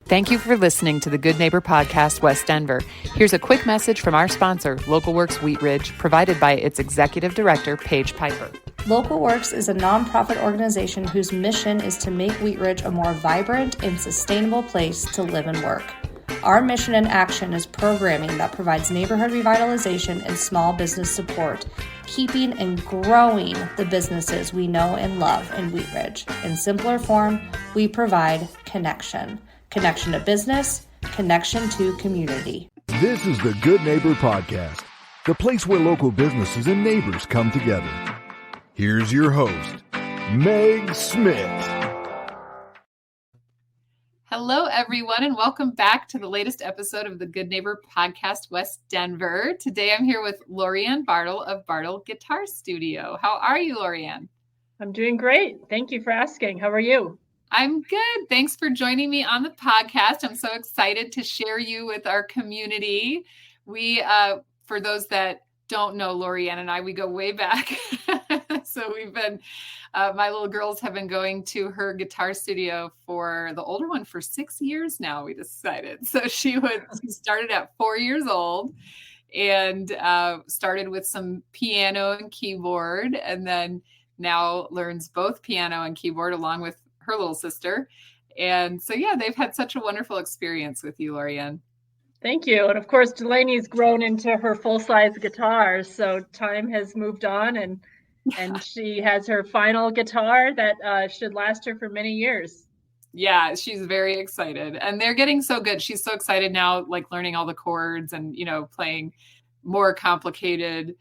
Thank you for listening to the Good Neighbor Podcast, West Denver. Here's a quick message from our sponsor, Local Works Wheat Ridge, provided by its Executive Director, Paige Piper. Local Works is a nonprofit organization whose mission is to make Wheat Ridge a more vibrant and sustainable place to live and work. Our mission and action is programming that provides neighborhood revitalization and small business support, keeping and growing the businesses we know and love in Wheat Ridge. In simpler form, we provide connection. Connection to business, connection to community. This is the Good Neighbor Podcast, the place where local businesses and neighbors come together. Here's your host, Meg Smith. Hello, everyone, and welcome back to the latest episode of the Good Neighbor Podcast, West Denver. Today, I'm here with Lorian Bartle of Bartle Guitar Studio. How are you, Lorian? I'm doing great. Thank you for asking. How are you? I'm good. Thanks for joining me on the podcast. I'm so excited to share you with our community. We, for those that don't know, Lorian and I, we go way back. So we've been, my little girls have been going to her guitar studio for the older one for 6 years now, we decided. So she started at 4 years old and started with some piano and keyboard, and then now learns both piano and keyboard along with her little sister. And so, yeah, they've had such a wonderful experience with you, Lorian. Thank you. And of course, Delaney's grown into her full-size guitar. So time has moved on and she has her final guitar that should last her for many years. Yeah, she's very excited. And they're getting so good. She's so excited now, like learning all the chords and, playing more complicated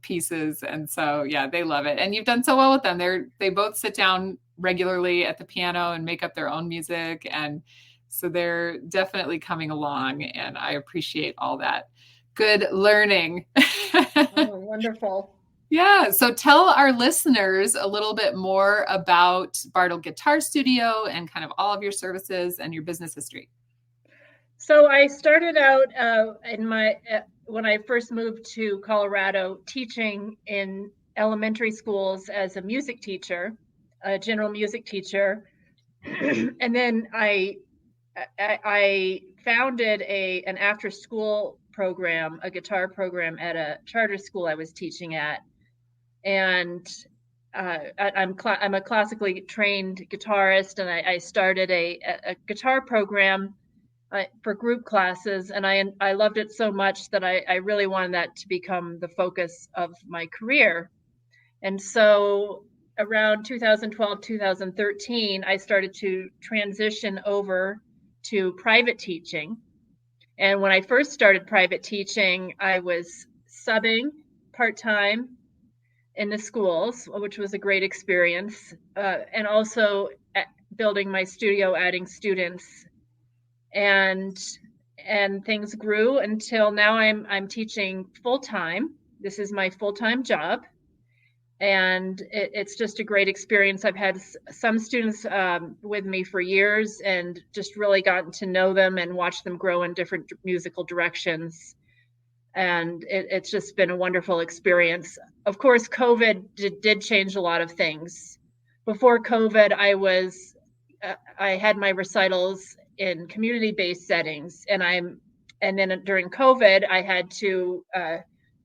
pieces. And so, yeah, they love it. And you've done so well with them. They both sit down regularly at the piano and make up their own music. And so they're definitely coming along, and I appreciate all that good learning. Oh, wonderful. Yeah. So tell our listeners a little bit more about Bartle Guitar Studio and kind of all of your services and your business history. So I started out when I first moved to Colorado, teaching in elementary schools as a music teacher, a general music teacher. And then I founded an after-school program, a guitar program at a charter school I was teaching at. And I'm a classically trained guitarist, and I started a guitar program for group classes, and I loved it so much that I really wanted that to become the focus of my career. And so around 2012, 2013, I started to transition over to private teaching. And when I first started private teaching, I was subbing part-time in the schools, which was a great experience, and also building my studio, adding students, and things grew until now I'm teaching full-time. This is my full-time job. And it's just a great experience. I've had some students with me for years and just really gotten to know them and watch them grow in different musical directions. And it's just been a wonderful experience. Of course, COVID did change a lot of things. Before COVID, I had my recitals in community-based settings, and then during COVID, I had to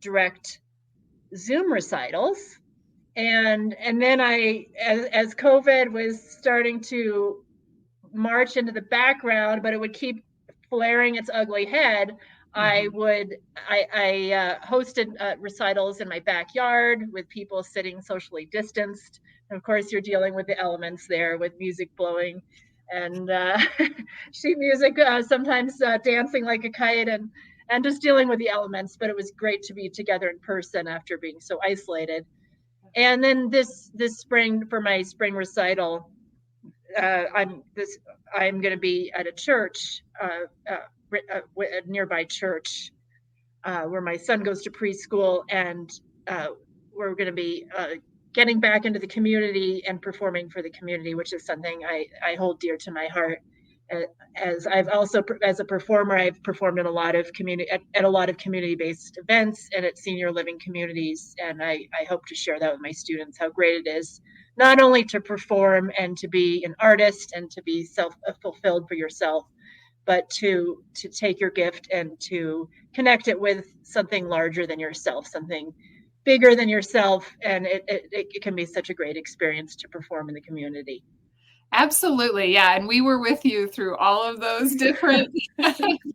direct Zoom recitals. And then as COVID was starting to march into the background, but it would keep flaring its ugly head, I hosted recitals in my backyard with people sitting socially distanced. And of course, you're dealing with the elements there with music blowing and sheet music, sometimes dancing like a kite and just dealing with the elements. But it was great to be together in person after being so isolated. And then this spring, for my spring recital, I'm going to be at a church, a nearby church, where my son goes to preschool, and we're going to be getting back into the community and performing for the community, which is something I hold dear to my heart. as I've also, as a performer, I've performed in a lot of at a lot of community-based events and at senior living communities. And I hope to share that with my students, how great it is, not only to perform and to be an artist and to be fulfilled for yourself, but to take your gift and to connect it with something larger than yourself, something bigger than yourself. And it can be such a great experience to perform in the community. Absolutely. Yeah. And we were with you through all of those different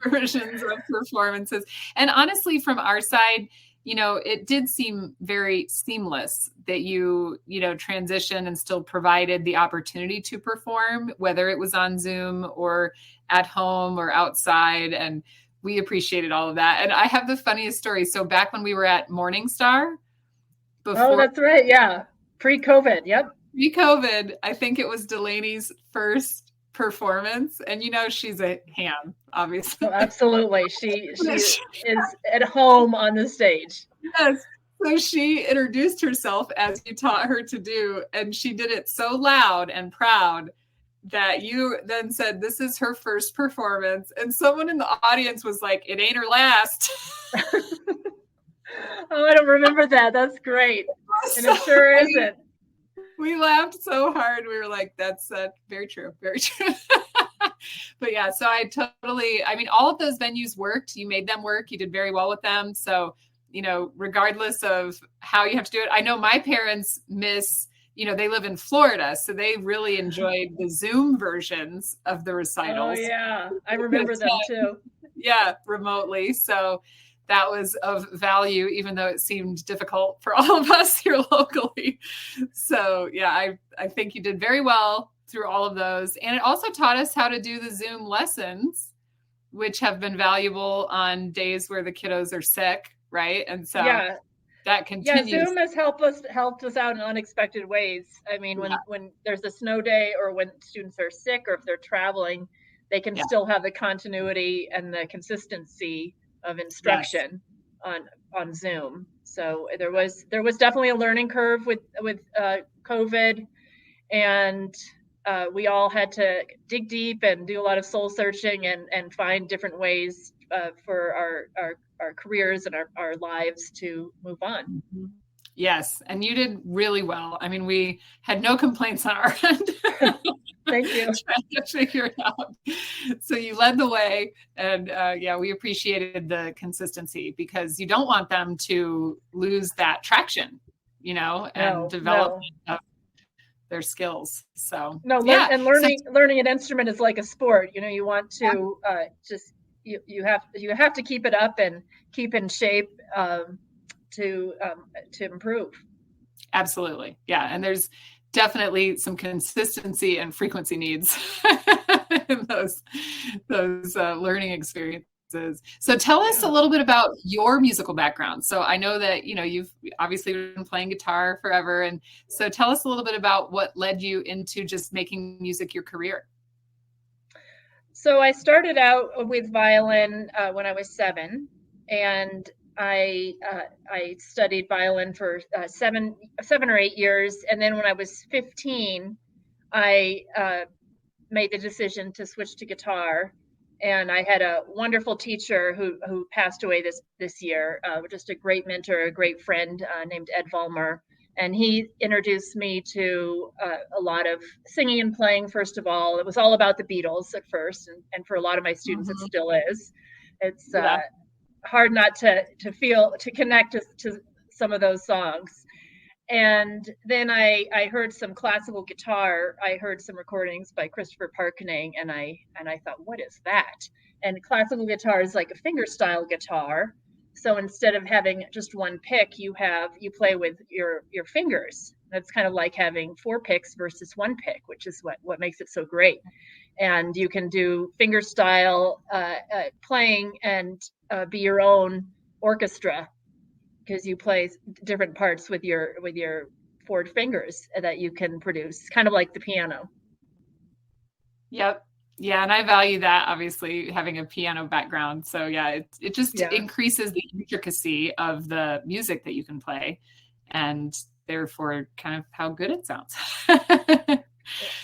versions of performances. And honestly, from our side, it did seem very seamless that you transitioned and still provided the opportunity to perform, whether it was on Zoom or at home or outside. And we appreciated all of that. And I have the funniest story. So back when we were at Morningstar, oh, that's right. Yeah. Pre-COVID. Yep. Pre-COVID, I think it was Delaney's first performance, and she's a ham, obviously. Oh, absolutely, she is at home on the stage. Yes. So she introduced herself as you taught her to do, and she did it so loud and proud that you then said, "This is her first performance," and someone in the audience was like, "It ain't her last." Oh, I don't remember that. That's great, and it sure isn't. We laughed so hard. We were like, that's very true. Very true. But yeah, so all of those venues worked. You made them work. You did very well with them. So, regardless of how you have to do it, I know my parents miss, they live in Florida, so they really enjoyed the Zoom versions of the recitals. Oh yeah. I remember them too. Yeah, remotely. So that was of value, even though it seemed difficult for all of us here locally. So yeah, I think you did very well through all of those. And it also taught us how to do the Zoom lessons, which have been valuable on days where the kiddos are sick, right? And so that continues. Yeah, Zoom has helped us out in unexpected ways. I mean, when there's a snow day or when students are sick or if they're traveling, they can still have the continuity and the consistency of instruction on Zoom. So there was definitely a learning curve with COVID, and we all had to dig deep and do a lot of soul searching and find different ways for our careers and our lives to move on. Mm-hmm. Yes, and you did really well. I mean, we had no complaints on our end. Thank you. Trying to figure it out. So you led the way, and we appreciated the consistency because you don't want them to lose that traction, and development of their skills. So and learning an instrument is like a sport. You want to you have to keep it up and keep in shape to improve. Absolutely, yeah, and there's definitely some consistency and frequency needs in those learning experiences. So tell us a little bit about your musical background. So I know that, you've obviously been playing guitar forever. And so tell us a little bit about what led you into just making music your career. So I started out with violin when I was 7, and I studied violin for 7 or 8 years, and then when I was 15, I made the decision to switch to guitar. And I had a wonderful teacher who passed away this year, just a great mentor, a great friend named Ed Vollmer. And he introduced me to a lot of singing and playing. First of all, it was all about the Beatles at first, and for a lot of my students, it still is. It's hard not to connect to some of those songs. And then I heard some classical guitar. I heard some recordings by Christopher Parkening, and I thought, what is that? And classical guitar is like a fingerstyle guitar. So instead of having just one pick, you play with your fingers. That's kind of like having 4 picks versus 1 pick, which is what makes it so great. And you can do fingerstyle playing and be your own orchestra, because you play different parts with your 4 fingers that you can produce, kind of like the piano. Yep. Yeah, and I value that, obviously, having a piano background. So yeah, it just increases the intricacy of the music that you can play, and therefore kind of how good it sounds.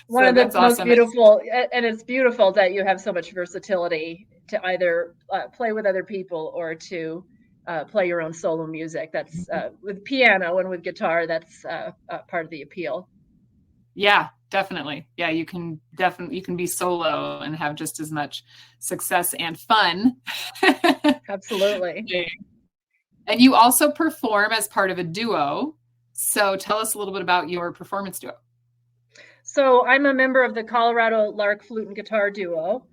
One So of the that's most awesome. beautiful, and it's beautiful that you have so much versatility to either play with other people or to play your own solo music. That's with piano and with guitar, that's part of the appeal. Yeah, definitely. Yeah, you can be solo and have just as much success and fun. Absolutely. And you also perform as part of a duo. So tell us a little bit about your performance duo. So I'm a member of the Colorado Lark Flute and Guitar Duo.